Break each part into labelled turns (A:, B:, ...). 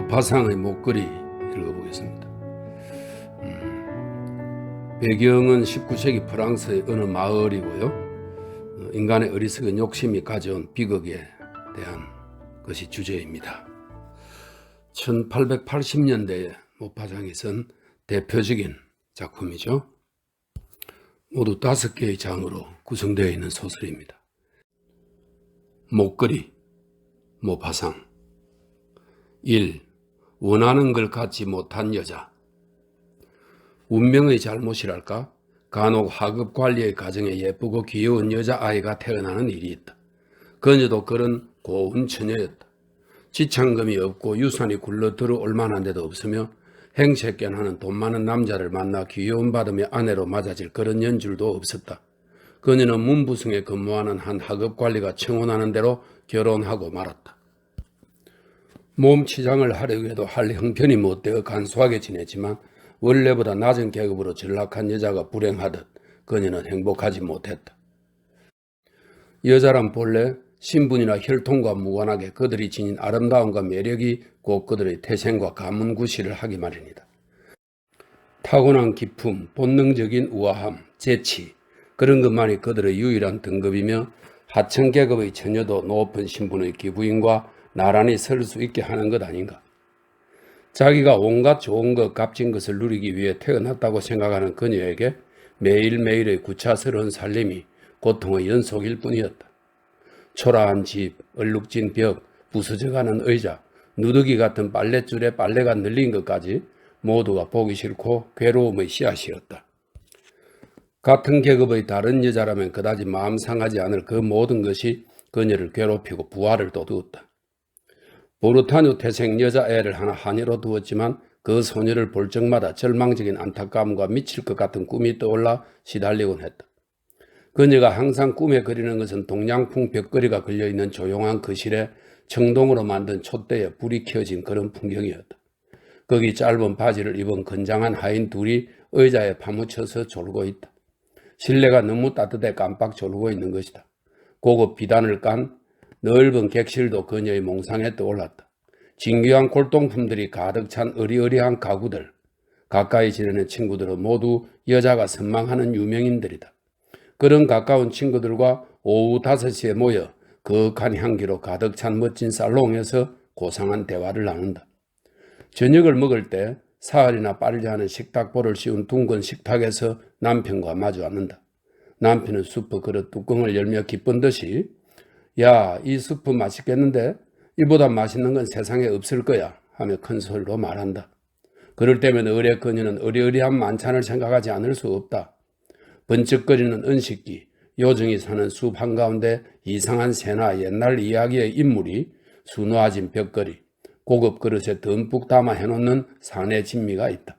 A: 바상의 목걸이 읽어보겠습니다. 배경은 19세기 프랑스의 어느 마을이고요. 인간의 어리석은 욕심이 가져온 비극에 대한 것이 주제입니다. 1880년대에 모파상이 쓴 대표적인 작품이죠. 모두 5개의 장으로 구성되어 있는 소설입니다. 목걸이, 모파상. 1. 원하는 걸 갖지 못한 여자. 운명의 잘못이랄까? 간혹 하급 관리의 가정에 예쁘고 귀여운 여자아이가 태어나는 일이 있다. 그녀도 그런 고운 처녀였다. 지창금이 없고 유산이 굴러 들어올 만한 데도 없으며 행색견하는 돈 많은 남자를 만나 귀여움 받으며 아내로 맞아질 그런 연줄도 없었다. 그녀는 문부성에 근무하는 한 하급 관리가 청혼하는 대로 결혼하고 말았다. 몸치장을 하려고 해도 할 형편이 못되어 간소하게 지냈지만 원래보다 낮은 계급으로 전락한 여자가 불행하듯 그녀는 행복하지 못했다. 여자란 본래 신분이나 혈통과 무관하게 그들이 지닌 아름다움과 매력이 곧 그들의 태생과 가문 구실을 하기 마련이다. 타고난 기품, 본능적인 우아함, 재치, 그런 것만이 그들의 유일한 등급이며 하층 계급의 처녀도 높은 신분의 기부인과 나란히 설 수 있게 하는 것 아닌가. 자기가 온갖 좋은 것, 값진 것을 누리기 위해 태어났다고 생각하는 그녀에게 매일매일의 구차스러운 살림이 고통의 연속일 뿐이었다. 초라한 집, 얼룩진 벽, 부서져가는 의자, 누더기 같은 빨랫줄에 빨래가 늘린 것까지 모두가 보기 싫고 괴로움의 씨앗이었다. 같은 계급의 다른 여자라면 그다지 마음 상하지 않을 그 모든 것이 그녀를 괴롭히고 부하를 돋우었다. 보르타뉴 태생 여자애를 하나 한여로 두었지만 그 소녀를 볼 적마다 절망적인 안타까움과 미칠 것 같은 꿈이 떠올라 시달리곤 했다. 그녀가 항상 꿈에 그리는 것은 동양풍 벽걸이가 걸려있는 조용한 거실에 청동으로 만든 촛대에 불이 켜진 그런 풍경이었다. 거기 짧은 바지를 입은 건장한 하인 둘이 의자에 파묻혀서 졸고 있다. 실내가 너무 따뜻해 깜빡 졸고 있는 것이다. 고급 비단을 깐 넓은 객실도 그녀의 몽상에 떠올랐다. 진귀한 골동품들이 가득 찬 어리어리한 가구들, 가까이 지내는 친구들은 모두 여자가 선망하는 유명인들이다. 그런 가까운 친구들과 오후 5시에 모여 거룩한 향기로 가득 찬 멋진 살롱에서 고상한 대화를 나눈다. 저녁을 먹을 때 사흘이나 빠르지 않은 식탁보를 씌운 둥근 식탁에서 남편과 마주 앉는다. 남편은 수프 그릇 뚜껑을 열며 기쁜 듯이 야, 이 수프 맛있겠는데? 이보다 맛있는 건 세상에 없을 거야 하며 큰 소리로 말한다. 그럴 때면 의뢰 그녀는 어리어리한 만찬을 생각하지 않을 수 없다. 번쩍거리는 은식기, 요정이 사는 숲 한가운데 이상한 새나 옛날 이야기의 인물이 수놓아진 벽걸이, 고급 그릇에 듬뿍 담아 해놓는 산의 진미가 있다.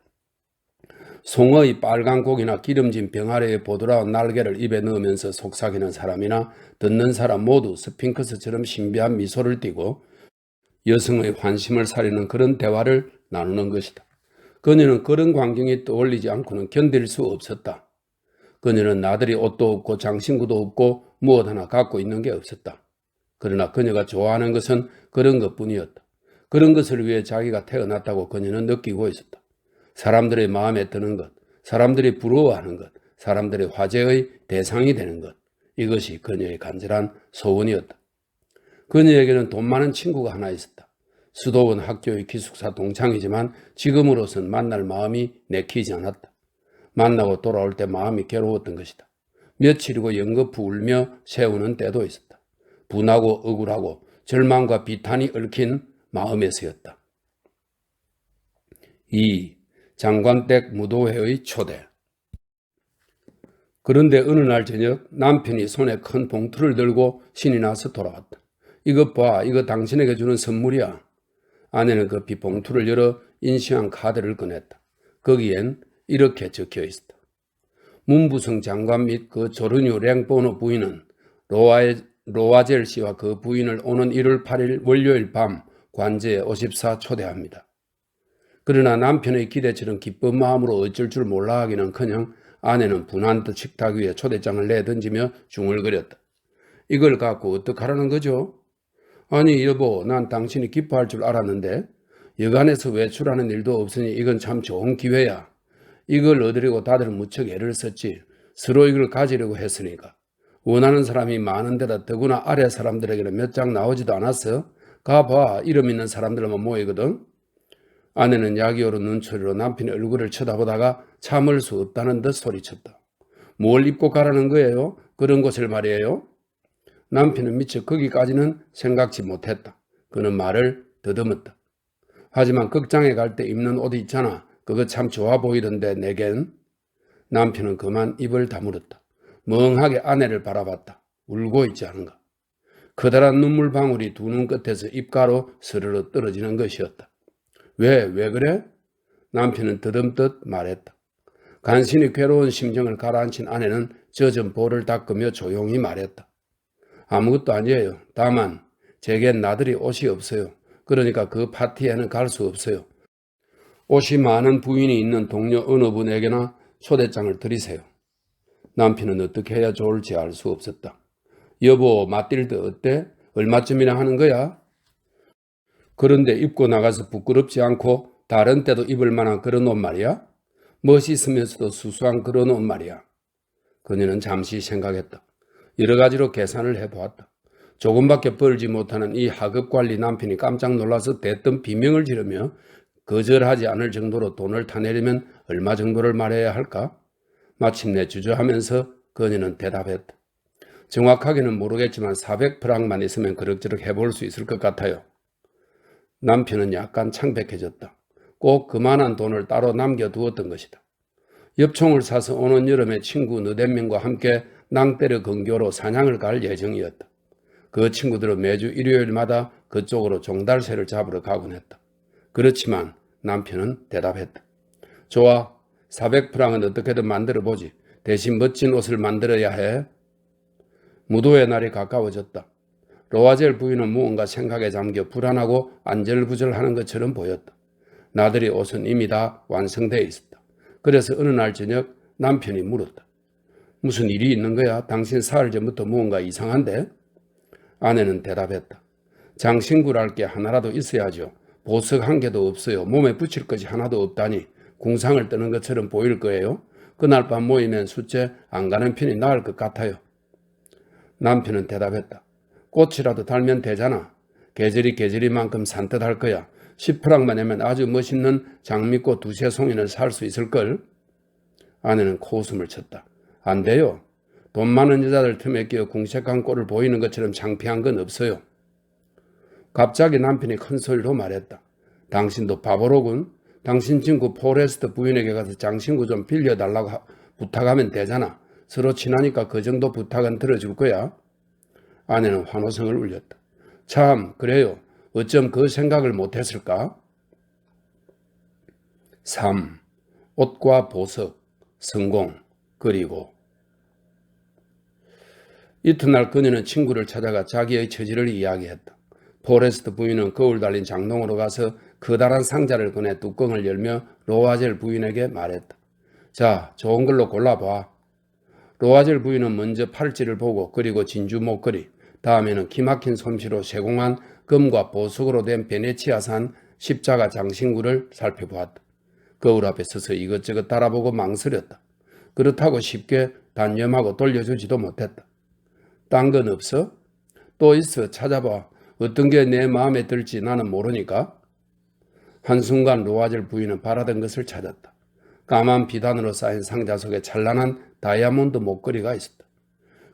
A: 송어의 빨간 고기나 기름진 병아리의 보드라운 날개를 입에 넣으면서 속삭이는 사람이나 듣는 사람 모두 스핑크스처럼 신비한 미소를 띠고 여성의 환심을 사리는 그런 대화를 나누는 것이다. 그녀는 그런 광경이 떠올리지 않고는 견딜 수 없었다. 그녀는 나들이 옷도 없고 장신구도 없고 무엇 하나 갖고 있는 게 없었다. 그러나 그녀가 좋아하는 것은 그런 것뿐이었다. 그런 것을 위해 자기가 태어났다고 그녀는 느끼고 있었다. 사람들의 마음에 드는 것, 사람들이 부러워하는 것, 사람들의 화제의 대상이 되는 것, 이것이 그녀의 간절한 소원이었다. 그녀에게는 돈 많은 친구가 하나 있었다. 수도원 학교의 기숙사 동창이지만 지금으로선 만날 마음이 내키지 않았다. 만나고 돌아올 때 마음이 괴로웠던 것이다. 며칠이고 연거푸 울며 세우는 때도 있었다. 분하고 억울하고 절망과 비탄이 얽힌 마음에서였다. 2. 장관댁 무도회의 초대. 그런데 어느 날 저녁 남편이 손에 큰 봉투를 들고 신이 나서 돌아왔다. 이것 봐, 이거 당신에게 주는 선물이야. 아내는 급히 봉투를 열어 인쇄한 카드를 꺼냈다. 거기엔 이렇게 적혀 있었다. 문부성 장관 및 그 조르뉴 랭보노 부인은 로아젤 씨와 그 부인을 오는 1월 8일 월요일 밤 관제에 오십사 초대합니다. 그러나 남편의 기대처럼 기쁜 마음으로 어쩔 줄 몰라 하기는커녕 아내는 분한 듯 식탁 위에 초대장을 내던지며 중얼거렸다. 이걸 갖고 어떡하라는 거죠? 아니 여보, 난 당신이 기뻐할 줄 알았는데 여간에서 외출하는 일도 없으니 이건 참 좋은 기회야. 이걸 얻으려고 다들 무척 애를 썼지. 서로 이걸 가지려고 했으니까. 원하는 사람이 많은데다 더구나 아래 사람들에게는 몇 장 나오지도 않았어. 가봐, 이름 있는 들만 모이거든. 아내는 야기오른 눈초리로 남편의 얼굴을 쳐다보다가 참을 수 없다는 듯 소리쳤다. 뭘 입고 가라는 거예요? 그런 곳을 말이에요? 남편은 미처 거기까지는 생각지 못했다. 그는 말을 더듬었다. 하지만 극장에 갈 때 입는 옷 있잖아. 그거 참 좋아 보이던데 내겐. 남편은 그만 입을 다물었다. 멍하게 아내를 바라봤다. 울고 있지 않은가. 커다란 눈물방울이 두 눈 끝에서 입가로 스르르 떨어지는 것이었다. 왜 그래? 남편은 더듬듯 말했다. 간신히 괴로운 심정을 가라앉힌 아내는 젖은 볼을 닦으며 조용히 말했다. 아무것도 아니에요. 다만 제겐 나들이 옷이 없어요. 그러니까 그 파티에는 갈 수 없어요. 옷이 많은 부인이 있는 동료 어느 분에게나 초대장을 드리세요. 남편은 어떻게 해야 좋을지 알 수 없었다. 여보, 마틸드 어때? 얼마쯤이나 하는 거야? 그런데 입고 나가서 부끄럽지 않고 다른 때도 입을 만한 그런 옷 말이야? 멋있으면서도 수수한 그런 옷 말이야. 그녀는 잠시 생각했다. 여러 가지로 계산을 해보았다. 조금밖에 벌지 못하는 이 하급관리 남편이 깜짝 놀라서 대뜸 비명을 지르며 거절하지 않을 정도로 돈을 타내려면 얼마 정도를 말해야 할까? 마침내 주저하면서 그녀는 대답했다. 정확하게는 모르겠지만 400프랑만 있으면 그럭저럭 해볼 수 있을 것 같아요. 남편은 약간 창백해졌다. 꼭 그만한 돈을 따로 남겨두었던 것이다. 엽총을 사서 오는 여름에 친구 너댓 명과 함께 낭때려 근교로 사냥을 갈 예정이었다. 그 친구들은 매주 일요일마다 그쪽으로 종달새를 잡으러 가곤 했다. 그렇지만 남편은 대답했다. 좋아, 400프랑은 어떻게든 만들어보지. 대신 멋진 옷을 만들어야 해. 무도의 날이 가까워졌다. 로아젤 부인은 무언가 생각에 잠겨 불안하고 안절부절하는 것처럼 보였다. 나들이 옷은 이미 다 완성되어 있었다. 그래서 어느 날 저녁 남편이 물었다. 무슨 일이 있는 거야? 당신 사흘 전부터 무언가 이상한데? 아내는 대답했다. 장신구랄 게 하나라도 있어야죠. 보석 한 개도 없어요. 몸에 붙일 것이 하나도 없다니 궁상을 뜨는 것처럼 보일 거예요. 그날 밤 모이면 숫째 안 가는 편이 나을 것 같아요. 남편은 대답했다. 꽃이라도 달면 되잖아. 계절이만큼 산뜻할 거야. 10프랑만 내면 아주 멋있는 장미꽃 2-3송이는 살 수 있을걸? 아내는 코웃음을 쳤다. 안 돼요. 돈 많은 여자들 틈에 끼어 궁색한 꼴을 보이는 것처럼 창피한 건 없어요. 갑자기 남편이 큰 소리로 말했다. 당신도 바보로군. 당신 친구 포레스트 부인에게 가서 장신구 좀 빌려달라고 부탁하면 되잖아. 서로 친하니까 그 정도 부탁은 들어줄 거야. 아내는 환호성을 울렸다. 참 그래요. 어쩜 그 생각을 못했을까? 3. 옷과 보석, 성공, 그리고 이튿날 그녀는 친구를 찾아가 자기의 처지를 이야기했다. 포레스트 부인은 거울 달린 장롱으로 가서 커다란 상자를 꺼내 뚜껑을 열며 로아젤 부인에게 말했다. 자, 좋은 걸로 골라봐. 로아젤 부인은 먼저 팔찌를 보고 그리고 진주 목걸이, 다음에는 기막힌 솜씨로 세공한 금과 보석으로 된 베네치아산 십자가 장신구를 살펴보았다. 거울 앞에 서서 이것저것 따라보고 망설였다. 그렇다고 쉽게 단념하고 돌려주지도 못했다. 딴 건 없어? 또 있어. 찾아봐. 어떤 게 내 마음에 들지 나는 모르니까. 한순간 로아젤 부인은 바라던 것을 찾았다. 까만 비단으로 쌓인 상자 속에 찬란한 다이아몬드 목걸이가 있었다.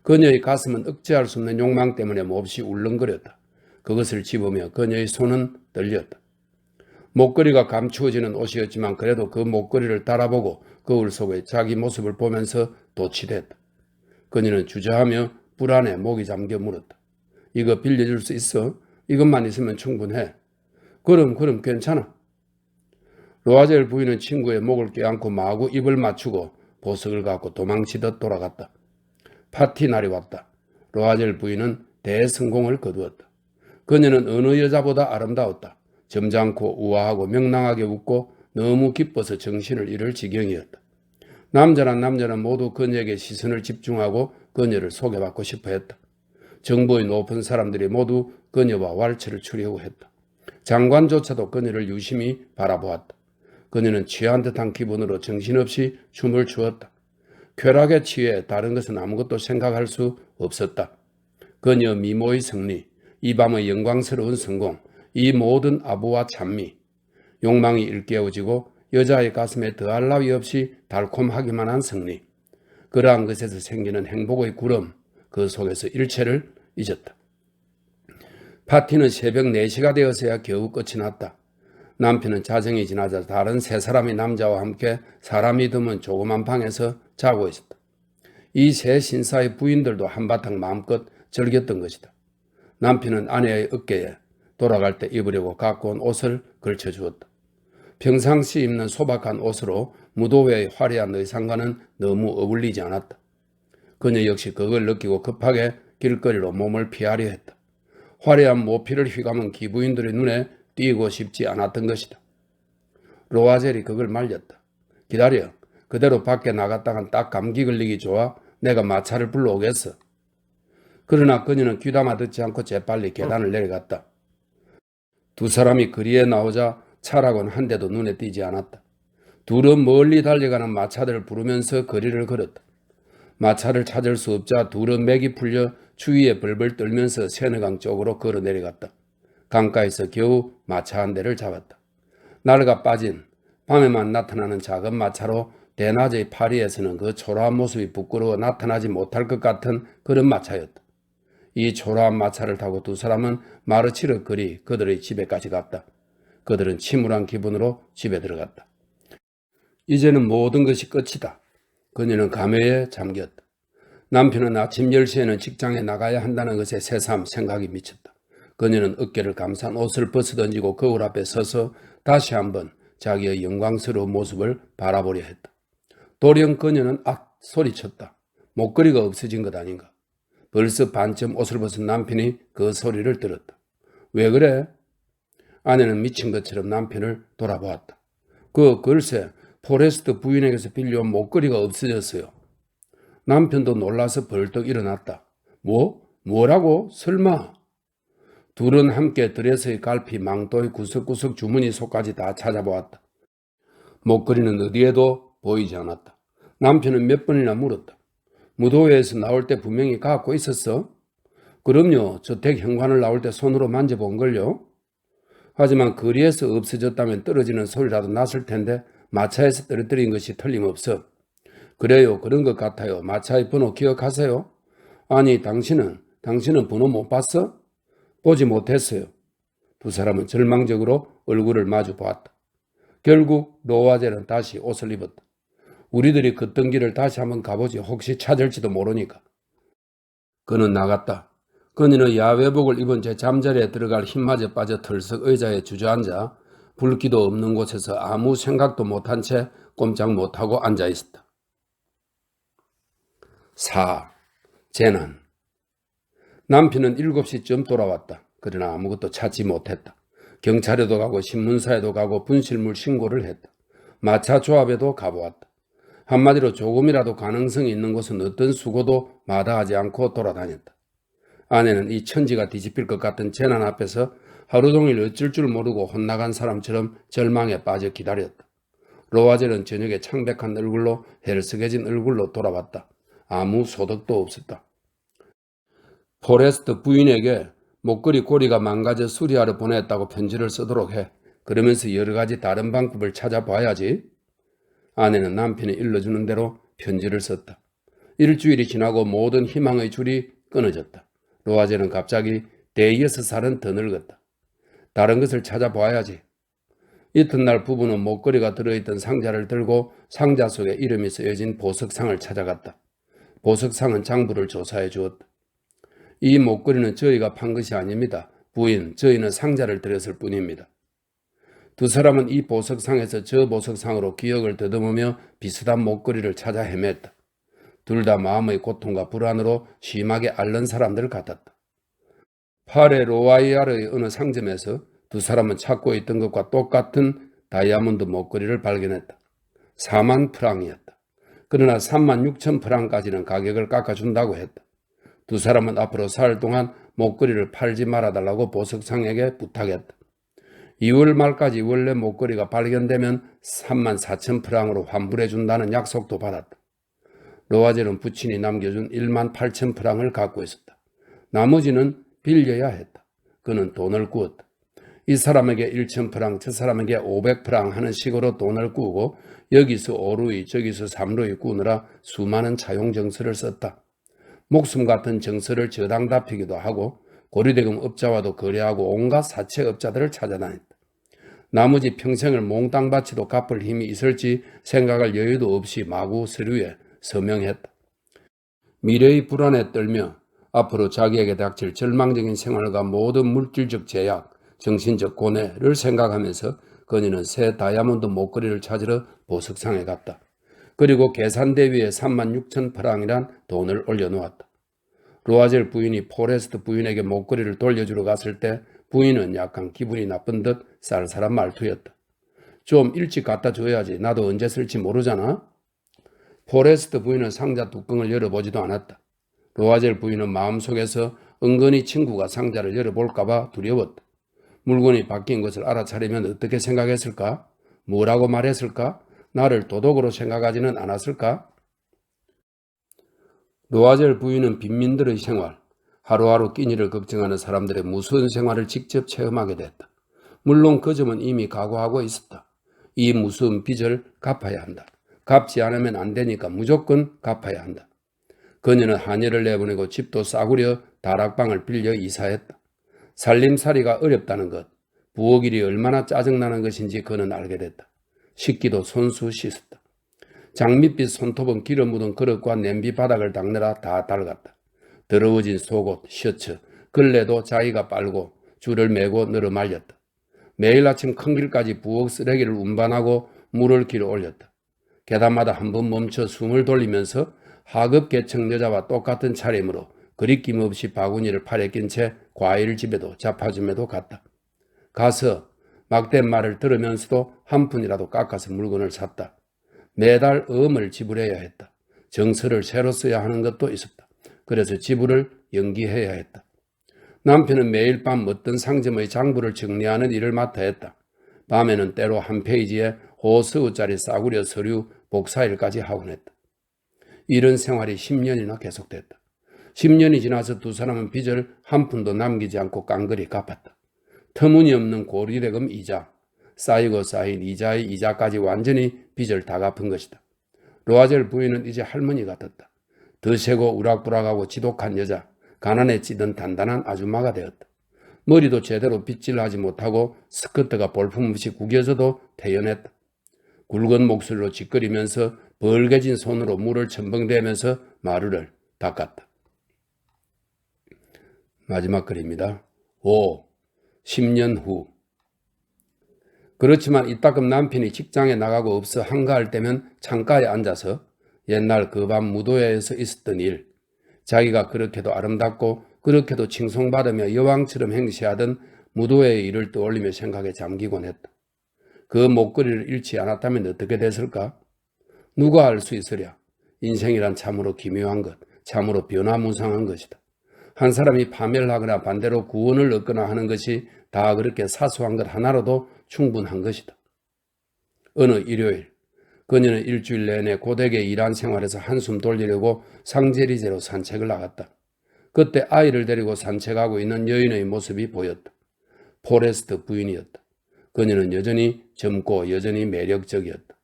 A: 그녀의 가슴은 억제할 수 없는 욕망 때문에 몹시 울렁거렸다. 그것을 집으며 그녀의 손은 떨렸다. 목걸이가 감추어지는 옷이었지만 그래도 그 목걸이를 따라보고 거울 속에 자기 모습을 보면서 도취됐다. 그녀는 주저하며 불안에 목이 잠겨 물었다. 이거 빌려줄 수 있어? 이것만 있으면 충분해. 그럼 괜찮아. 로아젤 부인은 친구의 목을 껴안고 마구 입을 맞추고 보석을 갖고 도망치듯 돌아갔다. 파티 날이 왔다. 로아젤 부인은 대성공을 거두었다. 그녀는 어느 여자보다 아름다웠다. 점잖고 우아하고 명랑하게 웃고 너무 기뻐서 정신을 잃을 지경이었다. 남자란 남자는 모두 그녀에게 시선을 집중하고 그녀를 소개받고 싶어 했다. 정보의 높은 사람들이 모두 그녀와 왈츠를 추려고 했다. 장관조차도 그녀를 유심히 바라보았다. 그녀는 취한 듯한 기분으로 정신없이 춤을 추었다. 쾌락에 취해 다른 것은 아무것도 생각할 수 없었다. 그녀 미모의 승리, 이 밤의 영광스러운 성공, 이 모든 아부와 찬미, 욕망이 일깨워지고 여자의 가슴에 더할 나위 없이 달콤하기만 한 승리, 그러한 것에서 생기는 행복의 구름, 그 속에서 일체를 잊었다. 파티는 새벽 4시가 되어서야 겨우 끝이 났다. 남편은 자정이 지나자 다른 3사람의 남자와 함께 사람이 드문 조그만 방에서 자고 있었다. 이 세 신사의 부인들도 한바탕 마음껏 즐겼던 것이다. 남편은 아내의 어깨에 돌아갈 때 입으려고 갖고 온 옷을 걸쳐주었다. 평상시 입는 소박한 옷으로 무도회의 화려한 의상과는 너무 어울리지 않았다. 그녀 역시 그걸 느끼고 급하게 길거리로 몸을 피하려 했다. 화려한 모피를 휘감은 기부인들의 눈에 띄고 싶지 않았던 것이다. 로아젤이 그걸 말렸다. 기다려. 그대로 밖에 나갔다간 딱 감기 걸리기 좋아. 내가 마차를 불러오겠어. 그러나 그녀는 귀담아 듣지 않고 재빨리 계단을 내려갔다. 두 사람이 거리에 나오자 차라고는 한 대도 눈에 띄지 않았다. 둘은 멀리 달려가는 마차들을 부르면서 거리를 걸었다. 마차를 찾을 수 없자 둘은 맥이 풀려 추위에 벌벌 떨면서 세너강 쪽으로 걸어 내려갔다. 강가에서 겨우 마차 한 대를 잡았다. 낡아 빠진 밤에만 나타나는 작은 마차로 대낮의 파리에서는 그 초라한 모습이 부끄러워 나타나지 못할 것 같은 그런 마차였다. 이 초라한 마차를 타고 두 사람은 마르치르 거리 그들의 집에까지 갔다. 그들은 침울한 기분으로 집에 들어갔다. 이제는 모든 것이 끝이다. 그녀는 감회에 잠겼다. 남편은 아침 10시에는 직장에 나가야 한다는 것에 새삼 생각이 미쳤다. 그녀는 어깨를 감싼 옷을 벗어던지고 거울 앞에 서서 다시 한번 자기의 영광스러운 모습을 바라보려 했다. 도령 그녀는 악 소리쳤다. 목걸이가 없어진 것 아닌가. 벌써 반쯤 옷을 벗은 남편이 그 소리를 들었다. 왜 그래? 아내는 미친 것처럼 남편을 돌아보았다. 글쎄 포레스트 부인에게서 빌려온 목걸이가 없어졌어요. 남편도 놀라서 벌떡 일어났다. 뭐라고? 설마? 둘은 함께 드레스의 갈피, 망토의 구석구석 주머니 속까지 다 찾아보았다. 목걸이는 어디에도 보이지 않았다. 남편은 몇 번이나 물었다. 무도회에서 나올 때 분명히 갖고 있었어? 그럼요. 저택 현관을 나올 때 손으로 만져본걸요. 하지만 거리에서 없어졌다면 떨어지는 소리라도 났을 텐데 마차에서 떨어뜨린 것이 틀림없어. 그래요. 그런 것 같아요. 마차의 번호 기억하세요? 아니 당신은 번호 못 봤어? 보지 못했어요. 두 사람은 절망적으로 얼굴을 마주 보았다. 결국 로아젤은 다시 옷을 입었다. 우리들이 걷던 길을 다시 한번 가보지 혹시 찾을지도 모르니까. 그는 나갔다. 그녀는 야외복을 입은 채 잠자리에 들어갈 힘마저 빠져 털썩 의자에 주저앉아 불기도 없는 곳에서 아무 생각도 못한 채 꼼짝 못하고 앉아있었다. 4. 재난. 남편은 7시쯤 돌아왔다. 그러나 아무것도 찾지 못했다. 경찰에도 가고 신문사에도 가고 분실물 신고를 했다. 마차 조합에도 가보았다. 한마디로 조금이라도 가능성이 있는 곳은 어떤 수고도 마다하지 않고 돌아다녔다. 아내는 이 천지가 뒤집힐 것 같은 재난 앞에서 하루 종일 어쩔 줄 모르고 혼나간 사람처럼 절망에 빠져 기다렸다. 로아젤은 저녁에 창백한 얼굴로 헬쓱해진 얼굴로 돌아왔다. 아무 소득도 없었다. 포레스트 부인에게 목걸이 고리가 망가져 수리하러 보냈다고 편지를 쓰도록 해. 그러면서 여러 가지 다른 방법을 찾아봐야지. 아내는 남편이 일러주는 대로 편지를 썼다. 일주일이 지나고 모든 희망의 줄이 끊어졌다. 로아젤은 갑자기 대6살은 더 늙었다. 다른 것을 찾아봐야지. 이튿날 부부는 목걸이가 들어있던 상자를 들고 상자 속에 이름이 쓰여진 보석상을 찾아갔다. 보석상은 장부를 조사해 주었다. 이 목걸이는 저희가 판 것이 아닙니다. 부인, 저희는 상자를 들였을 뿐입니다. 두 사람은 이 보석상에서 저 보석상으로 기억을 더듬으며 비슷한 목걸이를 찾아 헤맸다. 둘 다 마음의 고통과 불안으로 심하게 앓는 사람들 같았다. 파레 로와이아르의 어느 상점에서 두 사람은 찾고 있던 것과 똑같은 다이아몬드 목걸이를 발견했다. 4만 프랑이었다. 그러나 3만 6천 프랑까지는 가격을 깎아준다고 했다. 두 사람은 앞으로 살 동안 목걸이를 팔지 말아달라고 보석상에게 부탁했다. 2월 말까지 원래 목걸이가 발견되면 34,000프랑으로 환불해준다는 약속도 받았다. 로아젤은 부친이 남겨준 18,000프랑을 갖고 있었다. 나머지는 빌려야 했다. 그는 돈을 꾸었다. 이 사람에게 1,000프랑, 저 사람에게 500프랑 하는 식으로 돈을 꾸고 여기서 5루이, 저기서 3루이 꾸느라 수많은 차용정서를 썼다. 목숨 같은 정서를 저당 잡히기도 하고 고리대금 업자와도 거래하고 온갖 사채업자들을 찾아다녔다. 나머지 평생을 몽땅 바치도 갚을 힘이 있을지 생각할 여유도 없이 마구 서류에 서명했다. 미래의 불안에 떨며 앞으로 자기에게 닥칠 절망적인 생활과 모든 물질적 제약, 정신적 고뇌를 생각하면서 그녀는 새 다이아몬드 목걸이를 찾으러 보석상에 갔다. 그리고 계산대 위에 36,000프랑이란 돈을 올려놓았다. 로아젤 부인이 포레스트 부인에게 목걸이를 돌려주러 갔을 때 부인은 약간 기분이 나쁜 듯 쌀쌀한 말투였다. 좀 일찍 갖다 줘야지. 나도 언제 쓸지 모르잖아. 포레스트 부인은 상자 뚜껑을 열어보지도 않았다. 로아젤 부인은 마음속에서 은근히 친구가 상자를 열어볼까봐 두려웠다. 물건이 바뀐 것을 알아차리면 어떻게 생각했을까? 뭐라고 말했을까? 나를 도둑으로 생각하지는 않았을까? 로아젤 부인은 빈민들의 생활, 하루하루 끼니를 걱정하는 사람들의 무서운 생활을 직접 체험하게 됐다. 물론 그 점은 이미 각오하고 있었다. 이 무서운 빚을 갚아야 한다. 갚지 않으면 안 되니까 무조건 갚아야 한다. 그녀는 하녀를 내보내고 집도 싸구려 다락방을 빌려 이사했다. 살림살이가 어렵다는 것, 부엌일이 얼마나 짜증나는 것인지 그는 알게 됐다. 식기도 손수 씻었다. 장밋빛 손톱은 기름 묻은 그릇과 냄비 바닥을 닦느라 다 닳았다. 더러워진 속옷, 셔츠, 걸레도 자기가 빨고 줄을 매고 널어 말렸다. 매일 아침 큰 길까지 부엌 쓰레기를 운반하고 물을 길어 올렸다. 계단마다 한 번 멈춰 숨을 돌리면서 하급 계층 여자와 똑같은 차림으로 거리낌 없이 바구니를 팔에 낀 채 과일집에도 잡화점에도 갔다. 가서 막된 말을 들으면서도 한 푼이라도 깎아서 물건을 샀다. 매달 어음을 지불해야 했다. 정서를 새로 써야 하는 것도 있었다. 그래서 지불을 연기해야 했다. 남편은 매일 밤 어떤 상점의 장부를 정리하는 일을 맡아 했다. 밤에는 때로 한 페이지에 호스우짜리 싸구려 서류 복사일까지 하곤 했다. 이런 생활이 10년이나 계속됐다. 10년이 지나서 두 사람은 빚을 한 푼도 남기지 않고 깡그리 갚았다. 터무니없는 고리대금 이자, 쌓이고 쌓인 이자의 이자까지 완전히 빚을 다 갚은 것이다. 로아젤 부인은 이제 할머니 같았다. 더세고 우락부락하고 지독한 여자, 가난에 찌든 단단한 아줌마가 되었다. 머리도 제대로 빗질하지 못하고 스커트가 볼품없이 구겨져도 태연했다. 굵은 목소리로 짓거리면서 벌개진 손으로 물을 첨벙대면서 마루를 닦았다. 마지막 글입니다. 5. 10년 후. 그렇지만 이따금 남편이 직장에 나가고 없어 한가할 때면 창가에 앉아서 옛날 그 밤 무도회에서 있었던 일, 자기가 그렇게도 아름답고 그렇게도 칭송받으며 여왕처럼 행시하던 무도회의 일을 떠올리며 생각에 잠기곤 했다. 그 목걸이를 잃지 않았다면 어떻게 됐을까? 누가 알 수 있으랴. 인생이란 참으로 기묘한 것, 참으로 변화무쌍한 것이다. 한 사람이 파멸하거나 반대로 구원을 얻거나 하는 것이 다 그렇게 사소한 것 하나로도 충분한 것이다. 어느 일요일, 그녀는 일주일 내내 고되게 일한 생활에서 한숨 돌리려고 상제리제로 산책을 나갔다. 그때 아이를 데리고 산책하고 있는 여인의 모습이 보였다. 포레스트 부인이었다. 그녀는 여전히 젊고 여전히 매력적이었다.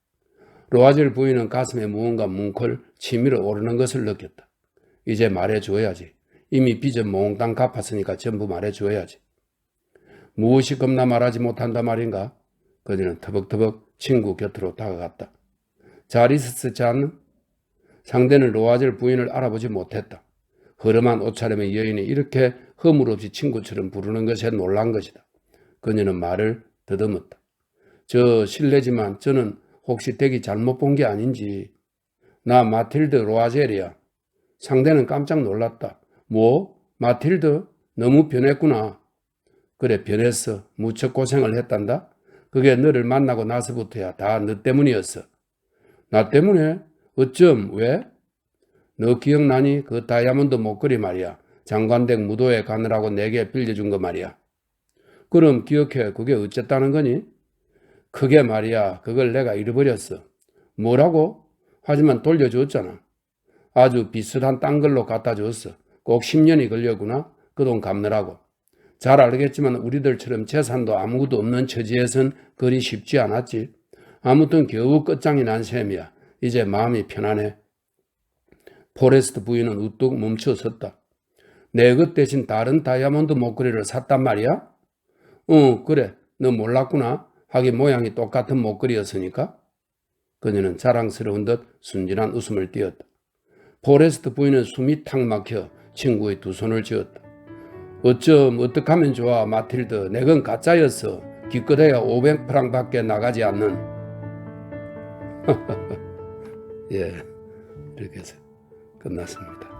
A: 로아젤 부인은 가슴에 무언가 뭉클 치밀어 오르는 것을 느꼈다. 이제 말해줘야지. 이미 빚은 몽땅 갚았으니까 전부 말해줘야지. 무엇이 겁나 말하지 못한다 말인가? 그녀는 터벅터벅 친구 곁으로 다가갔다. 잘 있었지 않는? 상대는 로아젤 부인을 알아보지 못했다. 허름한 옷차림의 여인이 이렇게 허물없이 친구처럼 부르는 것에 놀란 것이다. 그녀는 말을 더듬었다. 저 실례지만 저는 혹시 댁이 잘못 본 게 아닌지. 나 마틸드 로아젤이야. 상대는 깜짝 놀랐다. 뭐? 마틸드? 너무 변했구나. 그래 변했어. 무척 고생을 했단다. 그게 너를 만나고 나서부터야 다 너 때문이었어. 나 때문에? 어쩜? 왜? 너 기억나니? 그 다이아몬드 목걸이 말이야. 장관댁 무도회 가느라고 내게 빌려준 거 말이야. 그럼 기억해. 그게 어쨌다는 거니? 그게 말이야. 그걸 내가 잃어버렸어. 뭐라고? 하지만 돌려줬잖아. 아주 비슷한 딴 걸로 갖다 줬어. 꼭 10년이 걸렸구나. 그 돈 갚느라고. 잘 알겠지만 우리들처럼 재산도 아무것도 없는 처지에선 그리 쉽지 않았지. 아무튼 겨우 끝장이 난 셈이야. 이제 마음이 편하네. 포레스트 부인은 우뚝 멈춰섰다. 내 것 대신 다른 다이아몬드 목걸이를 샀단 말이야? 그래. 너 몰랐구나. 하긴 모양이 똑같은 목걸이였으니까. 그녀는 자랑스러운 듯 순진한 웃음을 띄었다. 포레스트 부인은 숨이 탁 막혀 친구의 두 손을 쥐었다. 어떡하면 좋아, 마틸드. 내 건 가짜였어. 기껏해야 500프랑밖에 나가지 않는. 예, 이렇게 해서 끝났습니다.